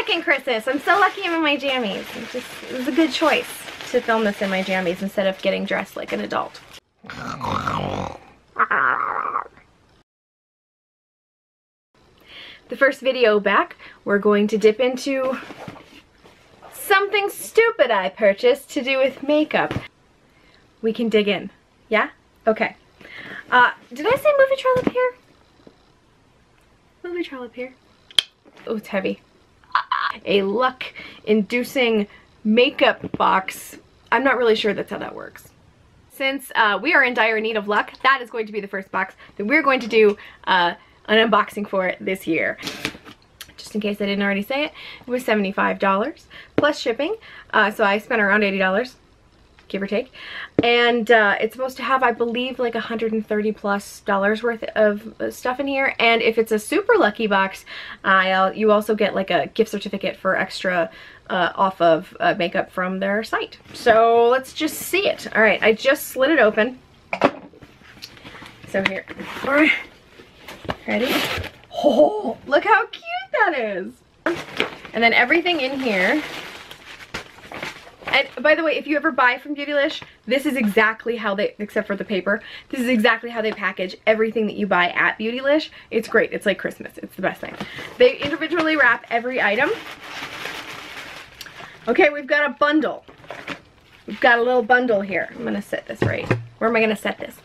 second Christmas. I'm so lucky I'm in my jammies. It was a good choice to film this in my jammies instead of getting dressed like an adult. The first video back, we're going to dip into something stupid I purchased to do with makeup. We can dig in. Yeah? Okay. Did I say movie trail up here? Movie trail up here. Oh, it's heavy. A luck-inducing makeup box. I'm not really sure that's how that works. Since we are in dire need of luck, that is going to be the first box that we're going to do an unboxing for this year. Just in case I didn't already say it, it was $75 plus shipping. So I spent around $80. Give or take, and it's supposed to have, I believe, like $130+ worth of stuff in here. And if it's a super lucky box, you also get like a gift certificate for extra off of makeup from their site. So let's just see it. All right, I just slid it open. So here, all right, ready? Oh, look how cute that is! And then everything in here. And by the way, if you ever buy from Beautylish, this is exactly how they, except for the paper, this is exactly how they package everything that you buy at Beautylish. It's great. It's like Christmas. It's the best thing. They individually wrap every item. Okay, we've got a bundle. We've got a little bundle here. I'm going to set this right. Where am I going to set this?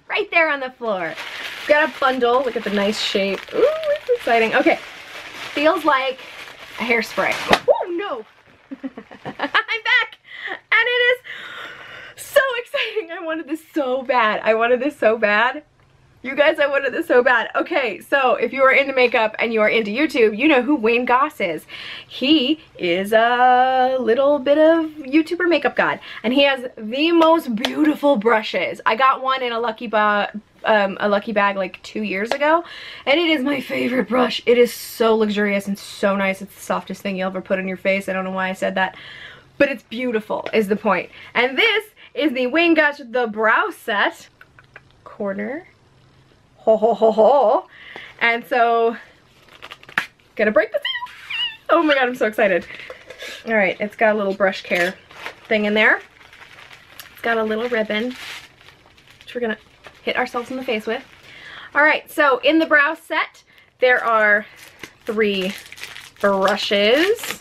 Right there on the floor. We've got a bundle. Look at the nice shape. Ooh, it's exciting. Okay. Feels like a hairspray. Oh, no. I'm back, and it is so exciting. I wanted this so bad. I wanted this so bad. You guys, I wanted this so bad. Okay, so if you are into makeup and you are into YouTube, you know who Wayne Goss is. He is a little bit of YouTuber makeup god, and he has the most beautiful brushes. I got one in a lucky bag like 2 years ago, and it is my favorite brush. It is so luxurious and so nice. It's the softest thing you'll ever put on your face. I don't know why I said that, but it's beautiful is the point. And this is the Wayne Goss The Brow Set. Corner. Ho ho ho ho. And so, gonna break the seal. Oh my god, I'm so excited. Alright, it's got a little brush care thing in there. It's got a little ribbon, which we're gonna hit ourselves in the face with. Alright, so in the brow set, there are 3 brushes.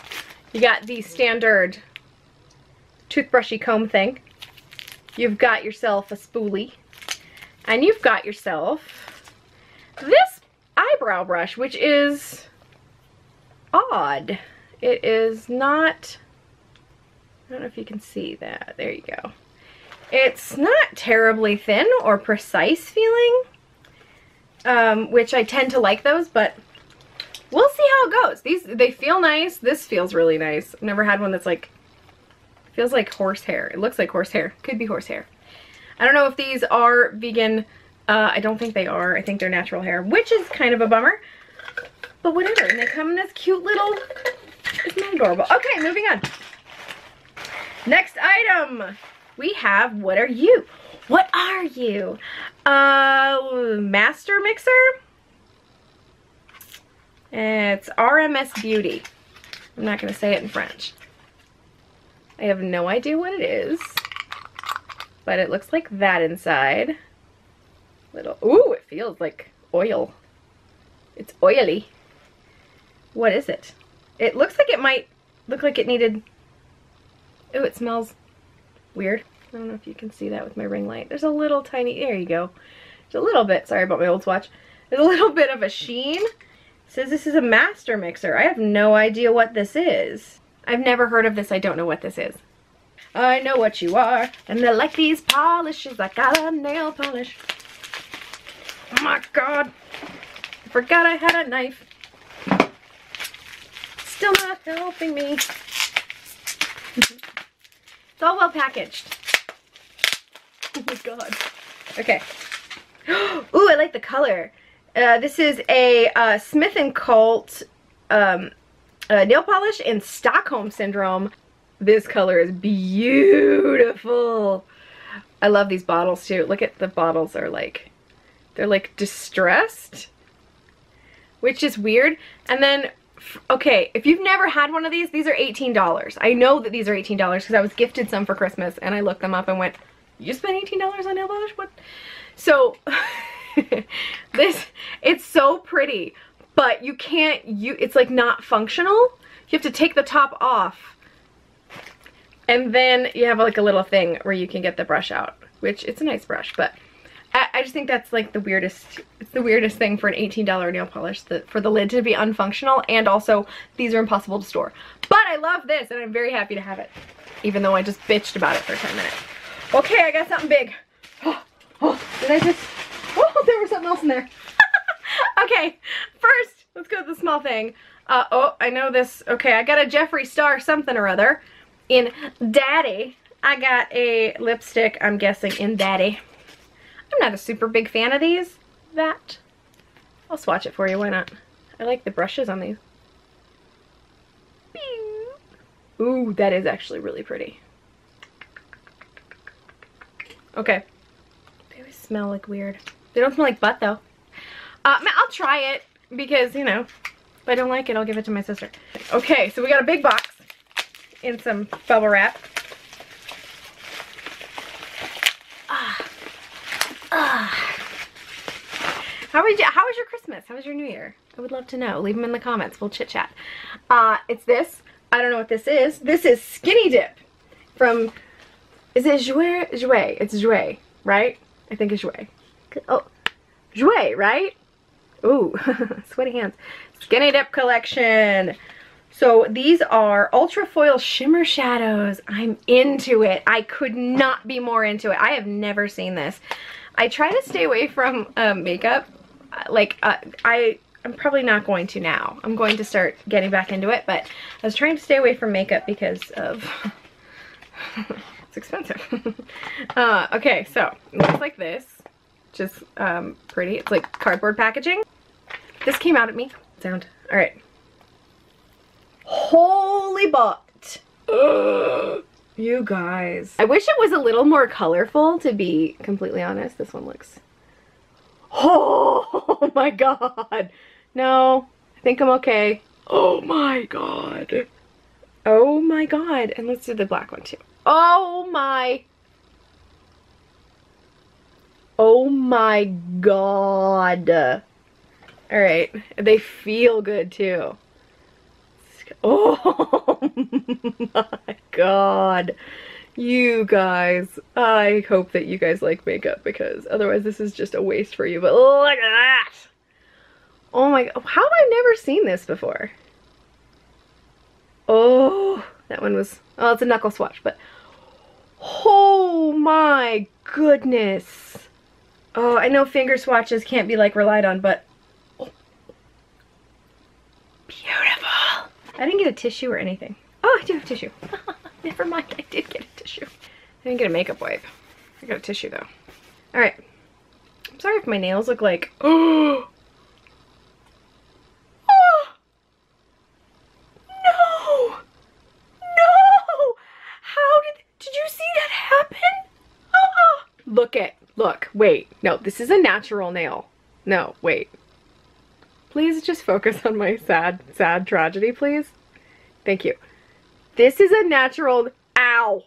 You got the standard toothbrushy comb thing. You've got yourself a spoolie. And you've got yourself this eyebrow brush, which is odd. It is not, I don't know if you can see that. There you go. It's not terribly thin or precise feeling, which I tend to like those, but we'll see how it goes. They feel nice. This feels really nice. I've never had one that's like, feels like horsehair. It looks like horsehair. Could be horsehair. I don't know if these are vegan. I don't think they are. I think they're natural hair, which is kind of a bummer, but whatever. And they come in this cute little, isn't that adorable? Okay, moving on. Next item. We have, what are you? What are you? Master Mixer? It's RMS Beauty. I'm not going to say it in French. I have no idea what it is, but it looks like that inside. Little, ooh, it feels like oil. It's oily. What is it? It looks like it might look like it needed, ooh, it smells weird. I don't know if you can see that with my ring light. There's a little tiny, there you go. There's a little bit, sorry about my old swatch. There's a little bit of a sheen. It says this is a master mixer. I have no idea what this is. I've never heard of this. I don't know what this is. I know what you are, and I like these polishes. I got a nail polish. Oh my god. I forgot I had a knife. Still not helping me. It's all well packaged. Oh my god. Okay. Ooh, I like the color. This is a Smith & Colt nail polish in Stockholm Syndrome. This color is beautiful. I love these bottles too. Look at the bottles are like, they're like distressed, which is weird. And then Okay, if you've never had one of these are $18. I know that these are $18 because I was gifted some for Christmas and I looked them up and went, you spent $18 on nail polish? What? So, it's so pretty, but you can't, it's like not functional. You have to take the top off. And then you have like a little thing where you can get the brush out, which it's a nice brush, but I just think that's like the weirdest, it's the weirdest thing for an $18 nail polish, for the lid to be unfunctional, and also these are impossible to store. But I love this and I'm very happy to have it, even though I just bitched about it for 10 minutes. Okay, I got something big. Did I just, there was something else in there. Okay, first, let's go to the small thing. Oh, I know this. Okay, I got a Jeffree Star something or other in Daddy. I got a lipstick, I'm guessing, in Daddy. I'm not a super big fan of these. I'll swatch it for you, why not? I like the brushes on these. Ooh, that is actually really pretty. Okay. They always smell like weird. They don't smell like butt though. I'll try it because, you know, if I don't like it, I'll give it to my sister. Okay, so we got a big box in some bubble wrap. How was your Christmas? How was your New Year? I would love to know. Leave them in the comments. We'll chit chat. It's this. I don't know what this is. This is Skinny Dip from, is it Jouer? Jouer. It's Jouer, right? I think it's Jouer. Oh, Jouer, right? Ooh, sweaty hands. Skinny Dip collection. So these are Ultra Foil Shimmer Shadows. I'm into it. I could not be more into it. I have never seen this. I try to stay away from makeup. I'm probably not going to now. I'm going to start getting back into it, but I was trying to stay away from makeup because of it's expensive. Okay, so it looks like this. Just pretty. It's like cardboard packaging. This came out at me. Sound. All right. Holy butt. You guys. I wish it was a little more colorful, to be completely honest. This one looks, oh my god. No, I think I'm okay. Oh my god. Oh my god. And let's do the black one too. Oh my god. All right, they feel good too. Oh my god. You guys, I hope that you guys like makeup, because otherwise this is just a waste for you. But look at that. Oh my god. How have I never seen this before? Oh, that one was, oh, it's a knuckle swatch, but oh my goodness. Oh, I know finger swatches can't be like relied on, but oh, beautiful. I didn't get a tissue or anything. Oh, I do have tissue. Never mind, I did get a tissue. I didn't get a makeup wipe. I got a tissue though. All right. I'm sorry if my nails look like, oh, oh, no, no. How did you see that happen? Oh, look, wait. No, this is a natural nail. No, wait. Please just focus on my sad tragedy, please. Thank you. This is a natural, ow.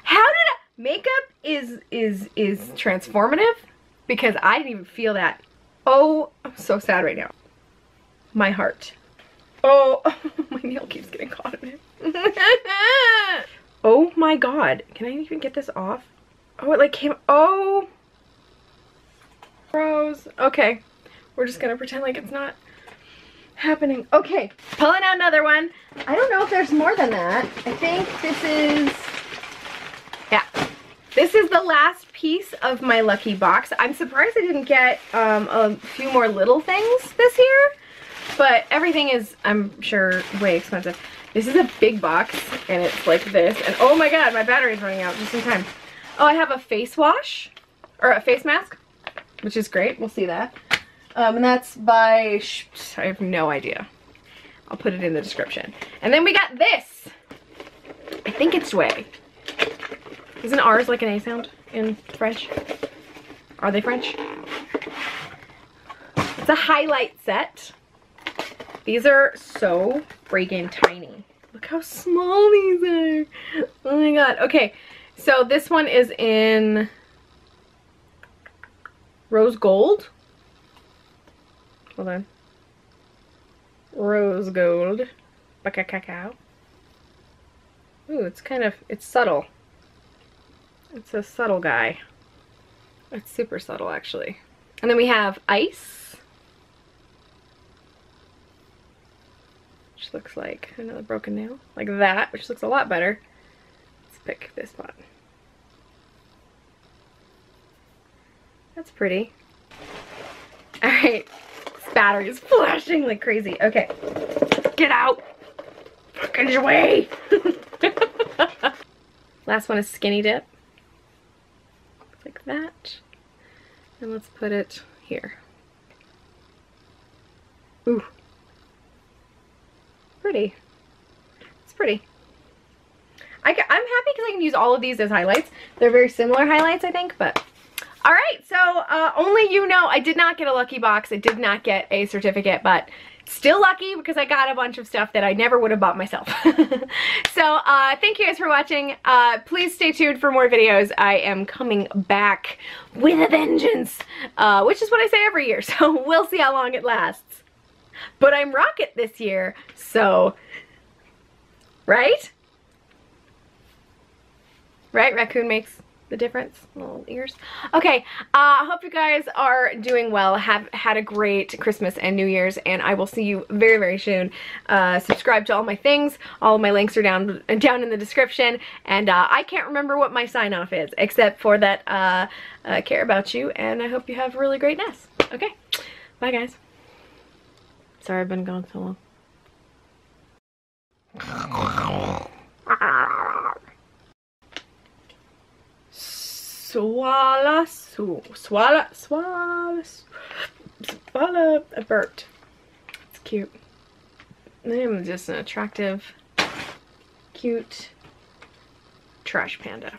How did makeup is transformative, because I didn't even feel that. Oh, I'm so sad right now. My heart. Oh, my nail keeps getting caught in it. Oh my god. Can I even get this off? Oh, it like came, oh. Rose. Okay. We're just gonna pretend like it's not happening. Okay, pulling out another one. I don't know if there's more than that. I think this is, yeah. This is the last piece of my lucky box. I'm surprised I didn't get a few more little things this year, but everything is, I'm sure, way expensive. This is a big box, and it's like this, and oh my god, my battery's running out just in time. Oh, I have a face wash, or a face mask, which is great. We'll see that. And that's by, I have no idea. I'll put it in the description. And then we got this. I think it's Jouer. Isn't ours like an A sound in French? Are they French? It's a highlight set. These are so freaking tiny. Look how small these are. Oh my god. Okay, so this one is in rose gold. Hold on. Rose gold. Baka cacao. Ooh, it's kind of, it's subtle. It's a subtle guy. It's super subtle, actually. And then we have ice. Which looks like another broken nail. Like that, which looks a lot better. Let's pick this one. That's pretty. Alright. This battery is flashing like crazy. Okay. Get out. Fucking your way. Last one is skinny dip. Like that. And let's put it here. Ooh. Pretty. It's pretty. I'm happy because I can use all of these as highlights. They're very similar highlights, I think, but... Alright, so only you know I did not get a lucky box. I did not get a certificate, but still lucky because I got a bunch of stuff that I never would have bought myself. So thank you guys for watching. Please stay tuned for more videos. I am coming back with a vengeance, which is what I say every year. So we'll see how long it lasts. But I'm Rocket this year, so, right? Right? Raccoon makes the difference. Little ears. Okay, I hope you guys are doing well. Have had a great Christmas and New Year's, and I will see you very, very soon. Subscribe to all my things. All of my links are down in the description, and I can't remember what my sign-off is, except for that I care about you, and I hope you have a really great Ness. Okay, bye guys. Sorry I've been gone so long. Swallow a bird. It's cute. I'm just an attractive, cute trash panda.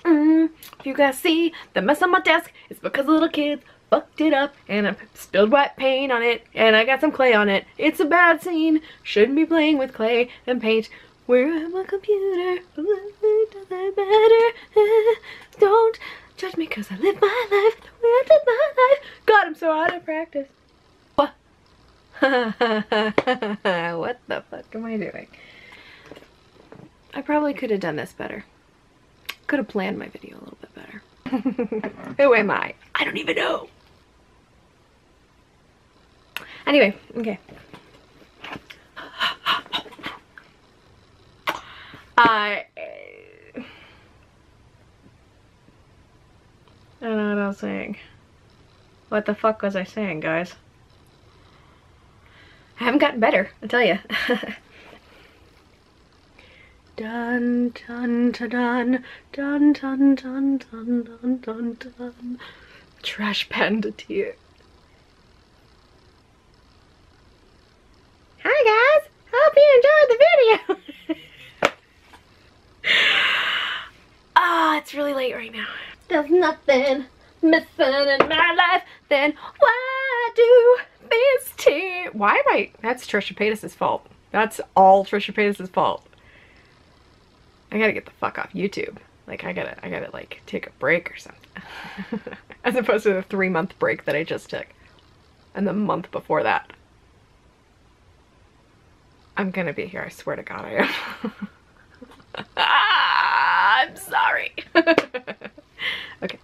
If you guys see the mess on my desk, it's because little kids fucked it up and I spilled wet paint on it and I got some clay on it. It's a bad scene. Shouldn't be playing with clay and paint. Where am I computer? Does that matter? Don't judge me cause I live my life the way I live my life. God, I'm so out of practice. What? What the fuck am I doing? I probably could have done this better. Could have planned my video a little bit better. Who am I? I don't even know. Anyway, okay. I don't know what I was saying. What the fuck was I saying, guys? I haven't gotten better, I tell you. Dun dun dun dun dun dun dun dun dun dun dun. Trash panda tear. Hi guys, hope you enjoyed the video. Ah, it's really late right now. There's nothing missing in my life. Then why do this tear? Why am I? That's Trisha Paytas' fault. That's all Trisha Paytas' fault. I gotta get the fuck off YouTube. Like I gotta like take a break or something. As opposed to the 3-month break that I just took. And the month before that. I'm gonna be here, I swear to God I am. I'm sorry. Okay.